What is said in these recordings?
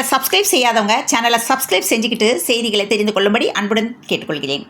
சேனலை சப்ஸ்கிரைப் செய்யாதவங்க சேனலை சப்ஸ்கிரைப் செஞ்சுக்கிட்டு செய்திகளை தெரிந்து கொள்ளும்படி அன்புடன் கேட்டுக்கொள்கிறேன்.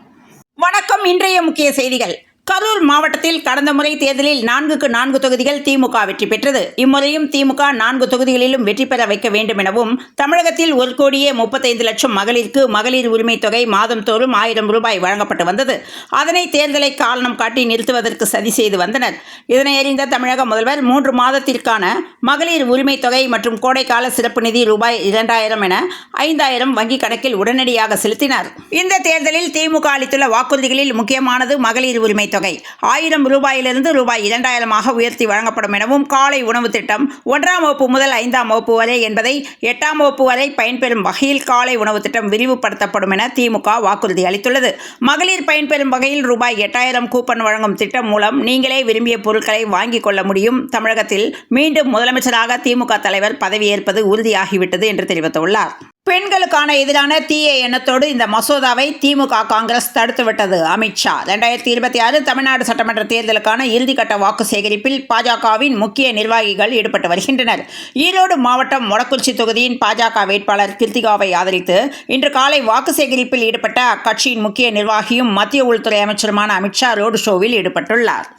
வணக்கம். இன்றைய முக்கிய செய்திகள். கரூர் மாவட்டத்தில் கடந்த முறை தேர்தலில் 4க்கு 4 தொகுதிகள் திமுக வெற்றி பெற்றது. இம்முறையும் திமுக 4 தொகுதிகளிலும் வெற்றி பெற வைக்க வேண்டும் எனவும், தமிழகத்தில் 1,35,00,000 மகளிருக்கு மகளிர் உரிமை தொகை மாதந்தோறும் 1000 ரூபாய் வழங்கப்பட்டு வந்தது. அதனை தேர்தலை காரணம் காட்டி நிறுத்துவதற்கு சதி செய்து வந்தனர். இதனை அறிந்த தமிழக முதல்வர் 3 மாதத்திற்கான மகளிர் உரிமை தொகை மற்றும் கோடைக்கால சிறப்பு நிதி ரூபாய் 2000 என 5000 வங்கி கணக்கில் உடனடியாக செலுத்தினார். இந்த தேர்தலில் திமுக அளித்துள்ள வாக்குறுதிகளில் முக்கியமானது மகளிர் உரிமை தொகை 1000 ரூபாயிலிருந்து ரூபாய் 2000 உயர்த்தி வழங்கப்படும் எனவும், காலை உணவு திட்டம் 1ஆம் வகுப்பு முதல் 5ஆம் வகுப்பு வரை என்பதை 8ஆம் வகுப்பு வரை பயன்பெறும் வகையில் காலை உணவு திட்டம் விரிவுபடுத்தப்படும் என திமுக வாக்குறுதி அளித்துள்ளது. மகளிர் பயன்பெறும் வகையில் ரூபாய் 8000 கூப்பன் வழங்கும் திட்டம் மூலம் நீங்களே விரும்பிய பொருட்களை வாங்கிக் கொள்ள முடியும். தமிழகத்தில் மீண்டும் முதலமைச்சராக திமுக தலைவர் பதவியேற்பது உறுதியாகிவிட்டது என்று தெரிவித்துள்ளார். பெண்களுக்கான எதிரான தீய எண்ணத்தோடு இந்த மசோதாவை திமுக காங்கிரஸ் தடுத்துவிட்டது. அமித்ஷா 2026 தமிழ்நாடு சட்டமன்ற தேர்தலுக்கான இறுதிக்கட்ட வாக்கு சேகரிப்பில் பாஜகவின் முக்கிய நிர்வாகிகள் ஈடுபட்டு வருகின்றனர். ஈரோடு மாவட்டம் மொடக்குறிச்சி தொகுதியின் பாஜக வேட்பாளர் கிருத்திகாவை ஆதரித்து இன்று காலை வாக்கு சேகரிப்பில் ஈடுபட்ட அக்கட்சியின் முக்கிய நிர்வாகியும் மத்திய உள்துறை அமைச்சருமான அமித்ஷா ரோடு ஷோவில் ஈடுபட்டுள்ளார்.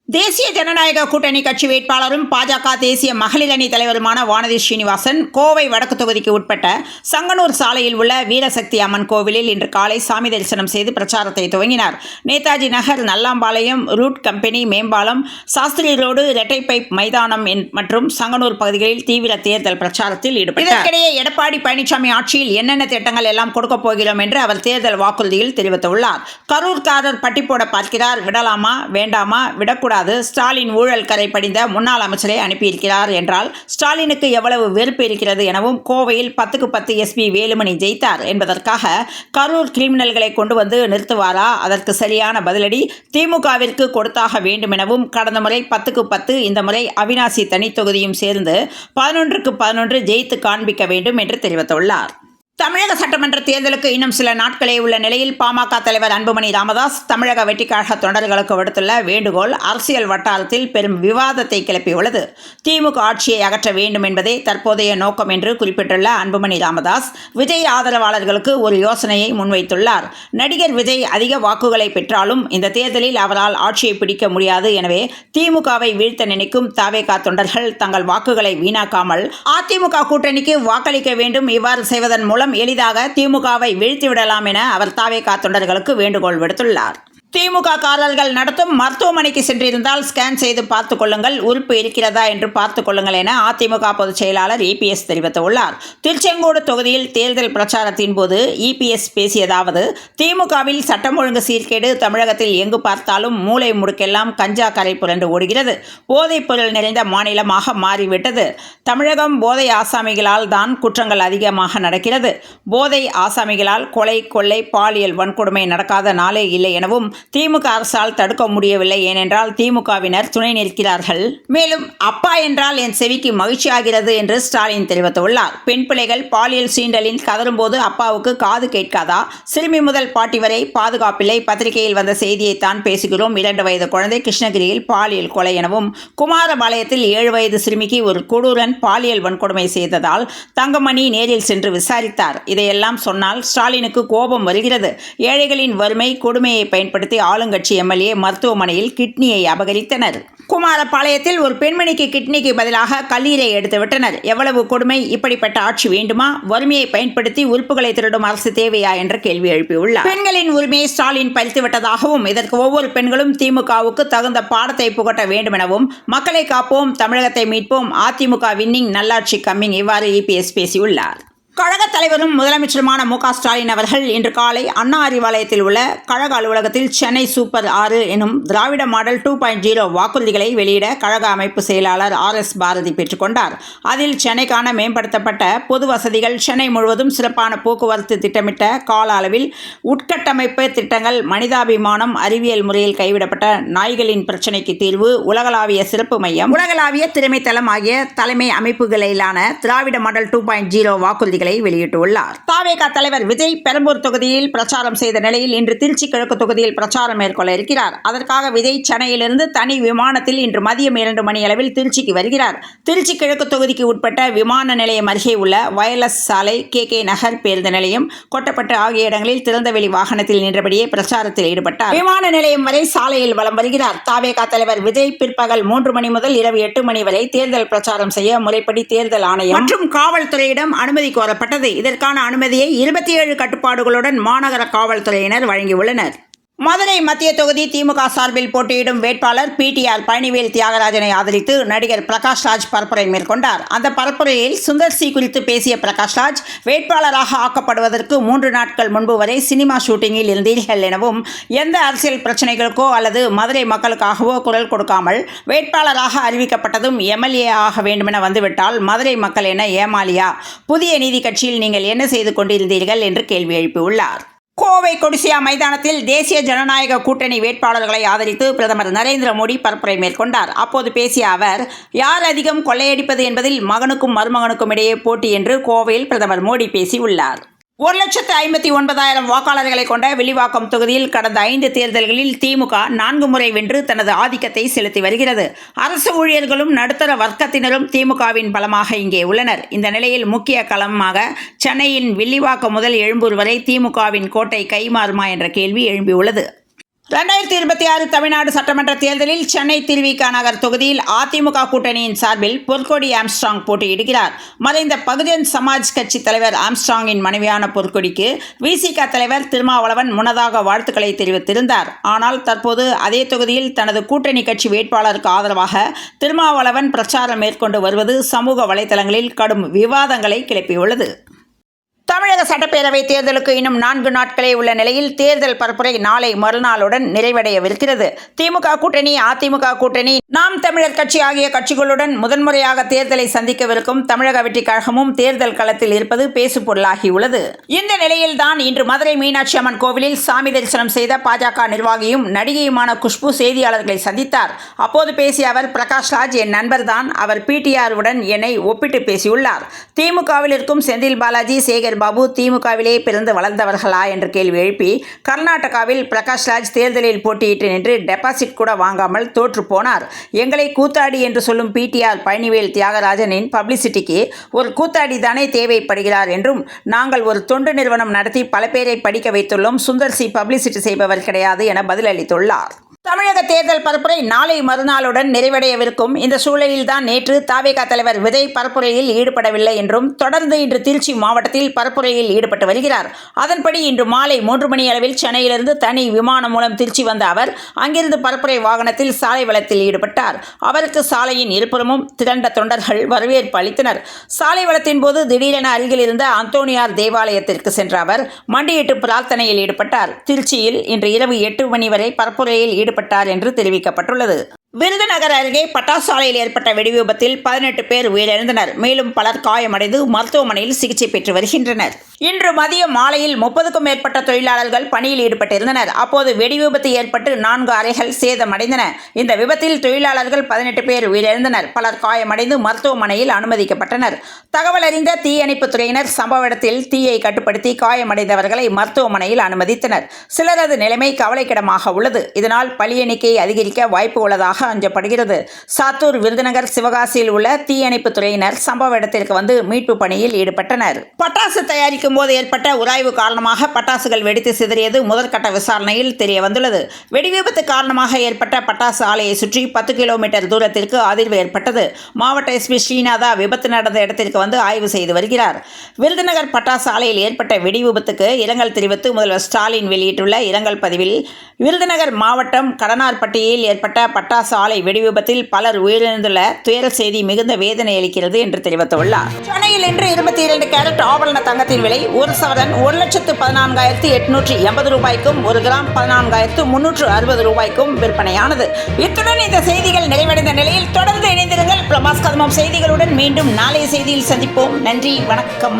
தேசிய ஜனநாயக கூட்டணி கட்சி வேட்பாளரும் பாஜக தேசிய மகளிர் அணி தலைவருமான வானதி ஸ்ரீனிவாசன் கோவை வடக்கு தொகுதிக்கு உட்பட்ட சங்கனூர் சாலையில் உள்ள வீரசக்தி அம்மன் கோவிலில் இன்று காலை சாமி தரிசனம் செய்து பிரச்சாரத்தை துவங்கினார். நேதாஜி நகர், நல்லாம்பாளையம், ரூட் கம்பெனி மேம்பாலம், சாஸ்திரி ரோடு, இரட்டை பைப் மைதானம் மற்றும் சங்கனூர் பகுதிகளில் தீவிர தேர்தல் பிரச்சாரத்தில் ஈடுபட்டார். இதற்கிடையே எடப்பாடி பழனிசாமி ஆட்சியில் என்னென்ன திட்டங்கள் எல்லாம் கொடுக்கப் போகிறோம் என்று அவர் தேர்தல் வாக்குறுதியில் தெரிவித்துள்ளார். கரூர்காரர் பட்டி போட பார்க்கிறார், விடலாமா வேண்டாமா? விடக்கூடாது. ஸ்டாலின் ஊழல் கரை படிந்த முன்னாள் அமைச்சரை அனுப்பியிருக்கிறார் என்றால் ஸ்டாலினுக்கு எவ்வளவு வெறுப்பு இருக்கிறது எனவும், கோவையில் 10க்கு 10 எஸ்பி வேலுமணி ஜெயித்தார் என்பதற்காக கரூர் கிரிமினல்களை கொண்டு வந்து நிறுத்துவாரா? அதற்கு சரியான பதிலடி திமுகவிற்கு கொடுத்தாக வேண்டும் எனவும், கடந்த முறை 10க்கு 10, இந்த முறை அவிநாசி தனி தொகுதியும் சேர்ந்து 11க்கு 11 ஜெயித்து காண்பிக்க வேண்டும் என்று தெரிவித்துள்ளார். தமிழக சட்டமன்ற தேர்தலுக்கு இன்னும் சில நாட்களே உள்ள நிலையில் பாமக தலைவர் அன்புமணி ராமதாஸ் தமிழக வெற்றிக்கழக தொண்டர்களுக்கு விடுத்துள்ள வேண்டுகோள் அரசியல் வட்டாரத்தில் பெரும் விவாதத்தை கிளப்பியுள்ளது. திமுக ஆட்சியை அகற்ற வேண்டும் என்பதே தற்போதைய நோக்கம் என்று குறிப்பிட்டுள்ள அன்புமணி ராமதாஸ் விஜய் ஆதரவாளர்களுக்கு ஒரு யோசனையை முன்வைத்துள்ளார். நடிகர் விஜய் அதிக வாக்குகளை பெற்றாலும் இந்த தேர்தலில் அவரால் ஆட்சியை பிடிக்க முடியாது. எனவே திமுகவை வீழ்த்த நினைக்கும் தவேகா தொண்டர்கள் தங்கள் வாக்குகளை வீணாக்காமல் அதிமுக கூட்டணிக்கு வாக்களிக்க வேண்டும். இவ்வாறு செய்வதன் மூலம் எளிதாக திமுகவை வீழ்த்திவிடலாம் என அவர் தவேகா தொண்டர்களுக்கு வேண்டுகோள் விடுத்துள்ளார். திமுக காரர்கள் நடத்தும் மருத்துவமனைக்கு சென்றிருந்தால் ஸ்கேன் செய்து பார்த்துக் கொள்ளுங்கள், உறுப்பு இருக்கிறதா என்று பார்த்துக் கொள்ளுங்கள் என அதிமுக பொதுச் செயலாளர் இபிஎஸ் தெரிவித்துள்ளார். திருச்செங்கோடு தொகுதியில் தேர்தல் பிரச்சாரத்தின் போது இபிஎஸ் பேசியதாவது, திமுகவில் சட்டம் ஒழுங்கு சீர்கேடு, தமிழகத்தில் எங்கு பார்த்தாலும் மூளை முடுக்கெல்லாம் கஞ்சா கரை புரண்டு ஓடுகிறது. போதைப் பொருள் நிறைந்த மாநிலமாக மாறிவிட்டது. தமிழகம் போதை ஆசாமிகளால் தான் குற்றங்கள் அதிகமாக நடக்கிறது. போதை ஆசாமிகளால் கொலை, கொள்ளை, பாலியல் வன்கொடுமை நடக்காத நாளே இல்லை எனவும், திமுக அரசால் தடுக்க முடியவில்லை. ஏனென்றால் திமுகவினர் துணை நிற்கிறார்கள். மேலும் அப்பா என்றால் என் செவிக்கு மகிழ்ச்சி ஆகிறது என்று ஸ்டாலின் தெரிவித்துள்ளார். பெண் பிள்ளைகள் பாலியல் சீண்டலில் கதறும்போது அப்பாவுக்கு காது கேட்காதா? சிறுமி முதல் பாட்டி வரை பாதுகாப்பில்லை. பத்திரிகையில் வந்த செய்தியை தான் பேசுகிறோம். 2 வயது குழந்தை கிருஷ்ணகிரியில் பாலியல் கொலை எனவும், குமாரபாளையத்தில் 7 வயது சிறுமிக்கு ஒரு கொடூரன் பாலியல் வன்கொடுமை செய்ததால் தங்கமணி நேரில் சென்று விசாரித்தார். இதையெல்லாம் சொன்னால் ஸ்டாலினுக்கு கோபம் வருகிறது. ஏழைகளின் வறுமை கொடுமையை பயன்படுத்தி ஆளுங்கட்சி எம்எல்ஏ மருத்துவமனையில் கிட்னியை அபகரித்தனர். குமாரபாளையத்தில் ஒரு பெண்மணிக்கு கிட்னிக்கு பதிலாக கல்லீரை எடுத்து விட்டனர். எவ்வளவு கொடுமை! இப்படிப்பட்ட ஆட்சி வேண்டுமா? வறுமையை பயன்படுத்தி உறுப்புகளை திருடும் அரசு தேவையா என்ற கேள்வி எழுப்பியுள்ளார். பெண்களின் உரிமையை ஸ்டாலின் பறித்துவிட்டதாகவும், இதற்கு ஒவ்வொரு பெண்களும் திமுகவுக்கு தகுந்த பாடத்தை புகட்ட வேண்டும் எனவும், மக்களை காப்போம், தமிழகத்தை மீட்போம், அதிமுக வின்னிங், நல்லாட்சி கம்மிங், இவ்வாறு இபிஎஸ் பேசியுள்ளார். கழக தலைவரும் முதலமைச்சருமான மு.க. ஸ்டாலின் அவர்கள் இன்று காலை அண்ணா அறிவாலயத்தில் உள்ள கழக அலுவலகத்தில் சென்னை சூப்பர் 6 எனும் திராவிட மாடல் 2.0 வாக்குறுதிகளை வெளியிட கழக அமைப்பு செயலாளர் RS பாரதி பெற்றுக்கொண்டார். அதில் சென்னைக்கான மேம்படுத்தப்பட்ட பொது வசதிகள், சென்னை முழுவதும் சிறப்பான போக்குவரத்து திட்டமிட்ட கால அளவில் உட்கட்டமைப்பு திட்டங்கள், மனிதாபிமானம், அறிவியல் முறையில் கைவிடப்பட்ட நாய்களின் பிரச்சினைக்கு தீர்வு, உலகளாவிய சிறப்பு மையம், உலகளாவிய திறமைத்தளம் ஆகிய தலைமை அமைப்புகளிலான திராவிட மாடல் 2.0 வாக்குறுதிகளை அறிக்கைகளை வெளியிட்டுள்ளார். தாவேகா தலைவர் விஜய் பெரம்பூர் தொகுதியில் பிரச்சாரம் செய்த நிலையில் இன்று திருச்சி கிழக்கு தொகுதியில் பிரச்சாரம் மேற்கொள்ள இருக்கிறார். அதற்காக விஜய் சென்னையிலிருந்து தனி விமானத்தில் இன்று மதியம் 2 மணி அளவில் திருச்சிக்கு வருகிறார். திருச்சி கிழக்கு தொகுதிக்கு உட்பட்ட விமான நிலையம் அருகே உள்ள வயர்லெஸ் சாலை, KK நகர் பேருந்து நிலையம், கொட்டப்பட்டு ஆகிய இடங்களில் திறந்தவெளி வாகனத்தில் நின்றபடியே பிரச்சாரத்தில் ஈடுபட்டார். விமான நிலையம் வரை சாலையில் வலம் வருகிறார். தாவேகா தலைவர் விஜய் பிற்பகல் 3 மணி முதல் இரவு 8 மணி வரை தேர்தல் பிரச்சாரம் செய்ய முறைப்படி தேர்தல் ஆணையம் மற்றும் காவல்துறையிடம் அனுமதி கோரப்பட்டது. இதற்கான அனுமதியை 27 கட்டுப்பாடுகளுடன் மாநகர காவல்துறையினர் வழங்கியுள்ளனர். மதுரை மத்திய தொகுதி திமுக சார்பில் போட்டியிடும் வேட்பாளர் PTR பழனிவேல் தியாகராஜனை ஆதரித்து நடிகர் பிரகாஷ்ராஜ் பரப்புரை மேற்கொண்டார். அந்த பரப்புரையில் சுந்தர் சி குறித்து பேசிய பிரகாஷ்ராஜ், வேட்பாளராக ஆக்கப்படுவதற்கு 3 நாட்கள் முன்பு வரை சினிமா ஷூட்டிங்கில் இருந்தீர்கள் எனவும், எந்த அரசியல் பிரச்சனைகளுக்கோ அல்லது மதுரை மக்களுக்காகவோ குரல் கொடுக்காமல் வேட்பாளராக அறிவிக்கப்பட்டதும் MLA ஆக வேண்டுமென வந்துவிட்டால் மதுரை மக்கள் என்ன ஏமாலியா? புதிய நீதி கட்சியில் நீங்கள் என்ன செய்து கொண்டிருந்தீர்கள் என்று கேள்வி எழுப்பியுள்ளார். கோவை கொடிசியா மைதானத்தில் தேசிய ஜனநாயக கூட்டணி வேட்பாளர்களை ஆதரித்து பிரதமர் நரேந்திர மோடி பரப்புரை மேற்கொண்டார். அப்போது பேசிய அவர், யார் அதிகம் கொள்ளையடிப்பது என்பதில் மகனுக்கும் மருமகனுக்கும் இடையே போட்டி என்று கோவையில் பிரதமர் மோடி பேசியுள்ளார். 1,59,000 வாக்காளர்களை கொண்ட வில்லிவாக்கம் தொகுதியில் கடந்த 5 தேர்தல்களில் திமுக 4 முறை வென்று தனது ஆதிக்கத்தை செலுத்தி வருகிறது. அரசு ஊழியர்களும் நடுத்தர வர்க்கத்தினரும் திமுகவின் பலமாக இங்கே உள்ளனர். இந்த நிலையில் முக்கிய களமாக சென்னையின் வில்லிவாக்கம் முதல் எழும்பூர் வரை திமுகவின் கோட்டை கைமாறுமா என்ற கேள்வி எழும்பியுள்ளது. 2026 தமிழ்நாடு சட்டமன்ற தேர்தலில் சென்னை திருவிக நகர் தொகுதியில் அதிமுக கூட்டணியின் சார்பில் பொற்கொடி ஆம்ஸ்ட்ராங் போட்டியிடுகிறார். மறைந்த பகுஜன் சமாஜ் கட்சி தலைவர் ஆம்ஸ்ட்ராங்கின் மனைவியான பொற்கொடிக்கு VCK தலைவர் திருமாவளவன் முன்னதாக வாழ்த்துக்களை தெரிவித்திருந்தார். ஆனால் தற்போது அதே தொகுதியில் தனது கூட்டணி கட்சி வேட்பாளருக்கு ஆதரவாக திருமாவளவன் பிரச்சாரம் மேற்கொண்டு வருவது சமூக வலைதளங்களில் கடும் விவாதங்களை கிளப்பியுள்ளது. தமிழக சட்டப்பேரவை தேர்தலுக்கு இன்னும் 4 நாட்களே உள்ள நிலையில் தேர்தல் பரப்புரை நாளை மறுநாளுடன் நிறைவடையவிருக்கிறது. திமுக கூட்டணி, அதிமுக கூட்டணி, நாம் தமிழர் கட்சி ஆகிய கட்சிகளுடன் முதன்முறையாக தேர்தலை சந்திக்கவிருக்கும் தமிழக வெற்றி கழகமும் தேர்தல் களத்தில் இருப்பது பேசு பொருளாகியுள்ளது. இந்த நிலையில்தான் இன்று மதுரை மீனாட்சி அம்மன் கோவிலில் சாமி தரிசனம் செய்த பாஜக நிர்வாகியும் நடிகையுமான குஷ்பு செய்தியாளர்களை சந்தித்தார். அப்போது பேசிய அவர், பிரகாஷ்ராஜ் என் நண்பர்தான், அவர் PTR உடன் என்னை ஒப்பிட்டு பேசியுள்ளார். திமுகவில் இருக்கும் செந்தில் பாலாஜி, சேகர் பாபு திமுகவிலே பிறந்து வளர்ந்தவர்களா என்று கேள்வி எழுப்பி, கர்நாடகாவில் பிரகாஷ்ராஜ் தேர்தலில் போட்டியிட்டு நின்று டெபாசிட் கூட வாங்காமல் தோற்று போனார். எங்களை கூத்தாடி என்று சொல்லும் PTR பழனிவேல் தியாகராஜனின் பப்ளிசிட்டிக்கு ஒரு கூத்தாடி தானே தேவைப்படுகிறார் என்றும், நாங்கள் ஒரு தொண்டு நிறுவனம் நடத்தி பல பேரை படிக்க வைத்துள்ளோம், சுந்தர் சி பப்ளிசிட்டி செய்பவர் கிடையாது என பதிலளித்துள்ளார். தமிழக தேர்தல் பரப்புரை நாளை மறுநாளுடன் நிறைவடையவிருக்கும் இந்த சூழலில்தான் நேற்று தாவேகா தலைவர் விஜய் பரப்புரையில் ஈடுபடவில்லை என்றும், தொடர்ந்து இன்று திருச்சி மாவட்டத்தில் பரப்புரையில் ஈடுபட்டு வருகிறார். அதன்படி இன்று மாலை 3 மணி அளவில் சென்னையிலிருந்து தனி விமானம் மூலம் திருச்சி வந்த அவர் அங்கிருந்து பரப்புரை வாகனத்தில் சாலை வளத்தில் ஈடுபட்டார். அவருக்கு சாலையின் இருபுறமும் திரண்ட தொண்டர்கள் வரவேற்பு அளித்தனர். சாலை வளத்தின் போது திடீரென அருகில் இருந்த அந்தோனியார் தேவாலயத்திற்கு சென்ற அவர் மண்டியிட்டு பிரார்த்தனையில் ஈடுபட்டார். திருச்சியில் இன்று இரவு 8 மணி வரை பரப்புரையில் ஈடுபட்டார் என்று தெரிவிக்கப்பட்டுள்ளது. விருதுநகர் அருகே பட்டாசு ஆலையில் ஏற்பட்ட வெடிவிபத்தில் 18 பேர் உயிரிழந்தனர். மேலும் பலர் காயமடைந்து மருத்துவமனையில் சிகிச்சை பெற்று வருகின்றனர். இன்று மதியம் மாலையில் 30க்கும் மேற்பட்ட தொழிலாளர்கள் பணியில் ஈடுபட்டிருந்தனர். அப்போது வெடிவிபத்து ஏற்பட்டு 4 அறைகள் சேதமடைந்தன. இந்த விபத்தில் தொழிலாளர்கள் 18 பேர் உயிரிழந்தனர். பலர் காயமடைந்து மருத்துவமனையில் அனுமதிக்கப்பட்டனர். தகவல் அறிந்த தீயணைப்புத் துறையினர் சம்பவ இடத்தில் தீயை கட்டுப்படுத்தி காயமடைந்தவர்களை மருத்துவமனையில் அனுமதித்தனர். சிலரது நிலைமை கவலைக்கிடமாக உள்ளது. இதனால் பலி எண்ணிக்கை அதிகரிக்க வாய்ப்பு உள்ளதாக அஞ்சப்படுகிறது. சாத்தூர், விருதுநகர், சிவகாசியில் உள்ள தீயணைப்பு துறையினர் சம்பவ இடத்திற்கு வந்து மீட்பு பணியில் ஈடுபட்டனர். பட்டாசு தயாரிக்கும் போது ஏற்பட்ட உராய்வு காரணமாக பட்டாசுகள் வெடித்து சிதறியது முதற்கட்ட விசாரணையில் தெரிய வந்துள்ளது. வெடிவிபத்து காரணமாக ஏற்பட்ட பட்டாசு ஆலையை சுற்றி 10 கிலோமீட்டர் தூரத்திற்கு அதிர்வு ஏற்பட்டது. மாவட்ட SP ஸ்ரீநாதா விபத்து நடந்த இடத்திற்கு வந்து ஆய்வு செய்து வருகிறார். விருதுநகர் பட்டாசு ஆலையில் ஏற்பட்ட வெடி விபத்துக்கு இரங்கல் தெரிவித்து முதல்வர் ஸ்டாலின் வெளியிட்டுள்ள இரங்கல் பதிவில், விருதுநகர் மாவட்டம் கடனார்பட்டியில் ஏற்பட்ட பட்டாசு ஆலை வெடிவிபத்தில் பலர் உயிரிழந்துள்ள துயர செய்தி மிகுந்த வேதனை அளிக்கிறது என்று தெரிவித்துள்ளார். சென்னையில் இன்று 22 கேரட் ஆபரண தங்கத்தின் விலை ஒரு சவரன் 1,14,880 ரூபாய்க்கும், 1 கிராம் 14,360 ரூபாய்க்கும் விற்பனையானது. இத்துடன் இந்த செய்திகள் நிறைவடைந்த நிலையில் தொடர்ந்து இணைந்திருங்கள். பிரபாஸ் கதமம் செய்திகளுடன் மீண்டும் நாளைய செய்தியில் சந்திப்போம். நன்றி, வணக்கம்.